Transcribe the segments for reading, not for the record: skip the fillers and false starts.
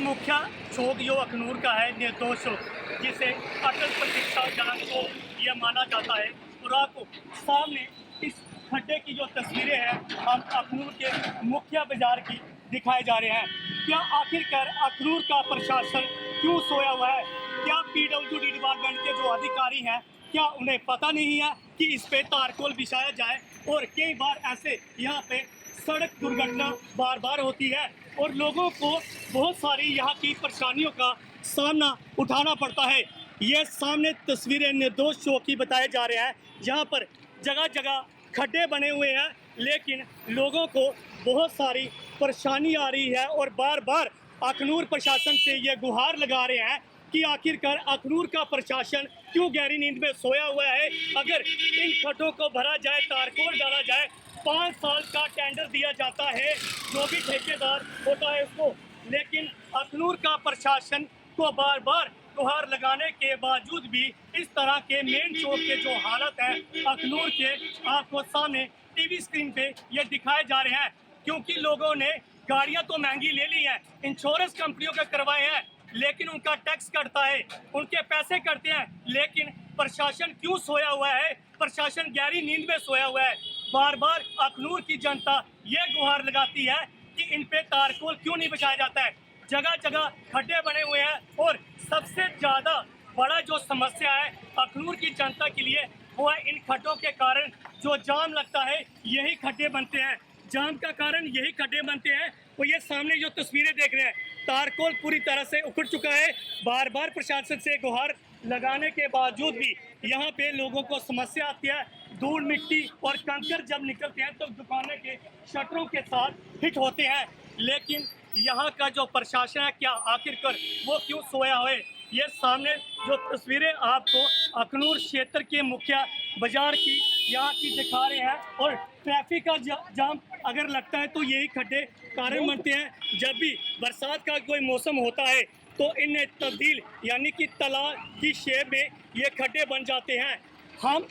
मुख्य चौक जो अखनूर का है निर्दोष चौक, जिसे अटल प्रतीक्षा जांच को यह माना जाता है। और आपको सामने इस खड्डे की जो तस्वीरें हैं हम अखनूर के मुख्य बाजार की दिखाए जा रहे हैं। क्या आखिरकार अखनूर का प्रशासन क्यों सोया हुआ है? क्या पीडब्ल्यूडी डिपार्टमेंट के जो अधिकारी हैं क्या उन्हें पता नहीं है कि इस पे तारकोल बिछाया जाए? और कई बार ऐसे यहाँ पे सड़क दुर्घटना बार बार होती है और लोगों को बहुत सारी यहाँ की परेशानियों का सामना उठाना पड़ता है। ये सामने तस्वीरें निर्दोष चौक की बताए जा रहे हैं, जहाँ पर जगह जगह खड्डे बने हुए हैं, लेकिन लोगों को बहुत सारी परेशानी आ रही है और बार बार अखनूर प्रशासन से ये गुहार लगा रहे हैं कि आखिरकार अखनूर का प्रशासन क्यों गहरी नींद में सोया हुआ है। अगर इन खड्डों को भरा जाए, तारकोल डाला जाए, 5 साल का टेंडर दिया जाता है जो भी ठेकेदार होता है उसको, लेकिन अखनूर का प्रशासन को बार बार गुहार लगाने के बावजूद भी इस तरह के मेन चौक के जो हालत है अखनूर के, आपको सामने टीवी स्क्रीन पे ये दिखाए जा रहे हैं। क्योंकि लोगों ने गाड़ियां तो महंगी ले ली हैं, इंश्योरेंस कंपनियों के करवाए हैं, लेकिन उनका टैक्स कटता है, उनके पैसे कटते हैं, लेकिन प्रशासन क्यों सोया हुआ है? प्रशासन गहरी नींद में सोया हुआ है। बार बार अखनूर की जनता ये गुहार लगाती है कि इन पे तारकोल क्यों नहीं बिछाया जाता है। जगह जगह खड्डे बने हुए हैं और सबसे ज़्यादा बड़ा जो समस्या है अखनूर की जनता के लिए वो है इन खड्डों के कारण जो जाम लगता है, यही खड्डे बनते हैं। जाम का कारण यही खड्डे बनते हैं। और ये सामने जो तस्वीरें देख रहे हैं, तारकोल पूरी तरह से उखड़ चुका है। बार बार प्रशासन से गुहार लगाने के बावजूद भी यहाँ पे लोगों को समस्या आती है। धूल मिट्टी और कंकड़ जब निकलते हैं तो दुकानें के शटरों के साथ हिट होते हैं, लेकिन यहाँ का जो प्रशासन है क्या आखिरकार वो क्यों सोया हुआ है? ये सामने जो तस्वीरें आपको अखनूर क्षेत्र के मुख्य बाजार की यहाँ की दिखा रहे हैं। और ट्रैफिक का जाम अगर लगता है तो यही खड्डे कारण बनते हैं। जब भी बरसात का कोई मौसम होता है तो इन्हें तब्दील यानी कि तालाब की शेप में ये खड्डे बन जाते हैं। हम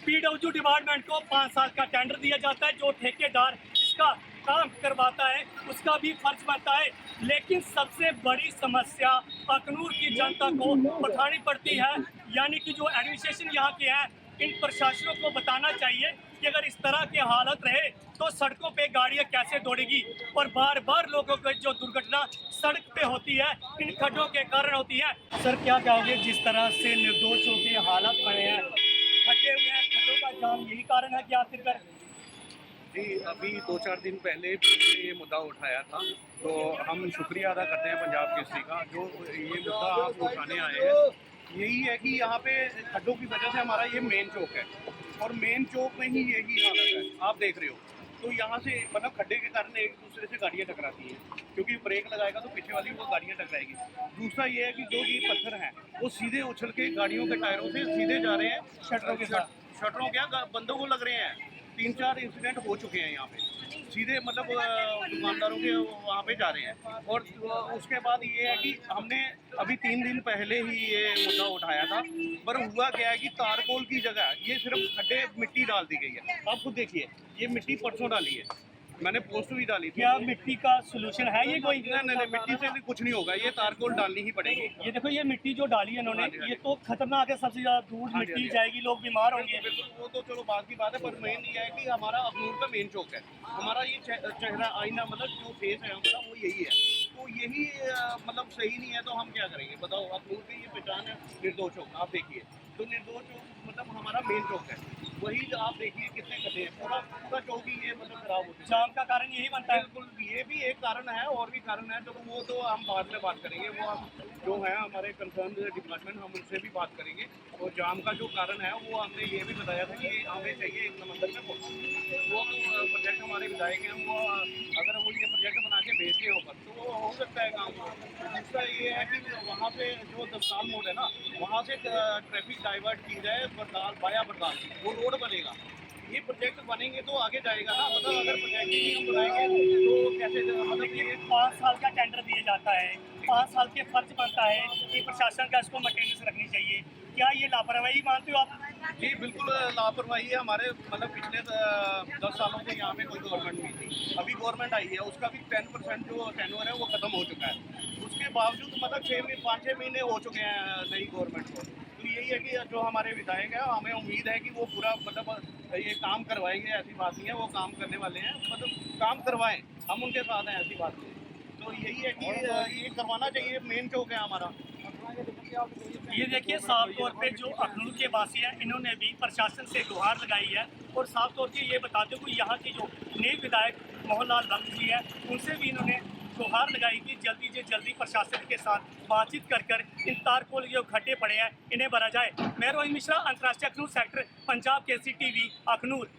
पीडब्ल्यू डिपार्टमेंट को 5 साल का टेंडर दिया जाता है, जो ठेकेदार इसका काम करवाता है उसका भी फर्ज बनता है, लेकिन सबसे बड़ी समस्या अखनूर की जनता को उठानी पड़ती है। यानी कि जो एडमिनिस्ट्रेशन यहाँ के है, इन प्रशासनों को बताना चाहिए कि अगर इस तरह की हालत रहे तो सड़कों पे गाड़ियाँ कैसे दौड़ेगी। और बार बार लोगों को जो दुर्घटना सड़क पे होती है इन खड्डों के कारण होती है। सर क्या कहोगे, जिस तरह से निर्दोषों की हालत बने हैं, खड्डे हुए हैं, खड्डों का जाम यही कारण है कि आखिरकार? जी, अभी 2-4 दिन पहले भी हमने ये मुद्दा उठाया था, तो हम शुक्रिया अदा करते हैं पंजाब केसरी का जो ये मुद्दा आप उठाने आए हैं। यही है कि यहाँ पे खड्डों की वजह से हमारा ये मेन चौक है और मेन चौक में ही यही हालत है, आप देख रहे हो। तो यहाँ से मतलब खड्डे के कारण एक दूसरे से गाड़ियाँ टकराती हैं, क्योंकि ब्रेक लगाएगा तो पीछे वाली वो गाड़ियाँ टकराएगी। दूसरा ये है कि जो ये पत्थर हैं वो सीधे उछल के गाड़ियों के टायरों से सीधे जा रहे हैं शटरों के साथ। शटरों क्या बंदों को लग रहे हैं। 3-4 इंसिडेंट हो चुके हैं यहाँ पे, सीधे मतलब दुकानदारों के वहाँ पे जा रहे हैं। और उसके बाद ये है कि हमने अभी 3 दिन पहले ही ये मुद्दा उठाया था, पर हुआ क्या है कि तारकोल की जगह ये सिर्फ खड्डे मिट्टी डाल दी गई है। आप खुद देखिए, ये मिट्टी परसों डाली है, मैंने पोस्ट भी डाली थी। क्या मिट्टी का सोल्यूशन है ये कोई? नहीं, मिट्टी से भी कुछ नहीं होगा, ये तारकोल डालनी ही पड़ेगी। ये देखो, ये मिट्टी जो डाली है इन्होंने, ये तो खतरनाक है, सबसे ज्यादा दूर मिट्टी जाएगी, लोग बीमार होंगे। बिल्कुल, वो तो चलो बात की बात है, पर मेन ये है कि हमारा अखनूर का मेन चौक है, हमारा ये चेहरा आईना मतलब जो फेस है हमारा वो यही है। तो यही मतलब सही नहीं है तो हम क्या करेंगे बताओ। अखनूर की ये पहचान है निर्दोष चौक, आप देखिए तो निर्दोष चौक मतलब हमारा मेन चौक है, वही आप देखिए कितने खड्डे हैं, पूरा चौक ही ये मतलब खराब होता है। जाम का कारण यही बनता है। बिल्कुल, ये भी एक कारण है और भी कारण है, चलो वो तो हम बाद में बात करेंगे। वो हम जो है हमारे कंसर्न डिपार्टमेंट, हम उनसे भी बात करेंगे। और जाम का जो कारण है वो हमने ये भी बताया था कि हमें चाहिए एक समंदर में वो तो प्रोजेक्ट हमारे विधायक हैं, वो अगर वो ये प्रोजेक्ट बना के भेजते हैं ऊपर तो वो हो सकता है काम। दूसरा ये है कि वहाँ पे जो दस्ताल मोड़ है ना, वहाँ से ट्रैफिक डाइवर्ट की जाए बरदाल बाया बरदाल, वो रोड बनेगा। ये प्रोजेक्ट बनेंगे तो आगे जाएगा ना, मतलब अगर प्रोजेक्ट ही हम बनाएंगे तो कैसे, मतलब ये 5 साल का टेंडर दिया जाता है, 5 साल के फर्ज बनता है कि प्रशासन का इसको मेंटेनेंस रखनी चाहिए। क्या ये लापरवाही मानते हो आप? जी बिल्कुल लापरवाही है। हमारे मतलब पिछले 10 सालों से यहाँ पे कोई गवर्नमेंट नहीं थी, अभी गवर्नमेंट आई है, उसका भी 10% जो टेन्योर है वो ख़त्म हो चुका है। उसके बावजूद मतलब 5-6 महीने हो चुके हैं नई गवर्नमेंट को। तो यही है कि जो हमारे विधायक हैं हमें उम्मीद है कि वो पूरा मतलब ये काम करवाएंगे, ऐसी बात नहीं है, वो काम करने वाले हैं, मतलब काम करवाएं, हम उनके साथ हैं, ऐसी बात नहीं है। तो यही है कि ये करवाना चाहिए, मेन चौक है हमारा। ये देखिए साफ तौर पे जो अखनूर के वासी हैं इन्होंने भी प्रशासन से गुहार लगाई है और साफ तौर पे ये बताते हुए यहाँ की जो नए विधायक मोहन लाल वंश जी हैं उनसे भी इन्होंने गुहार लगाई कि जल्दी से जल्दी प्रशासन के साथ बातचीत कर इन तारकोल जो खड्डे पड़े हैं इन्हें भरा जाए। मैं रोहित मिश्रा, अंतर्राष्ट्रीय अखनूर सेक्टर, पंजाब केसरी टीवी, अखनूर।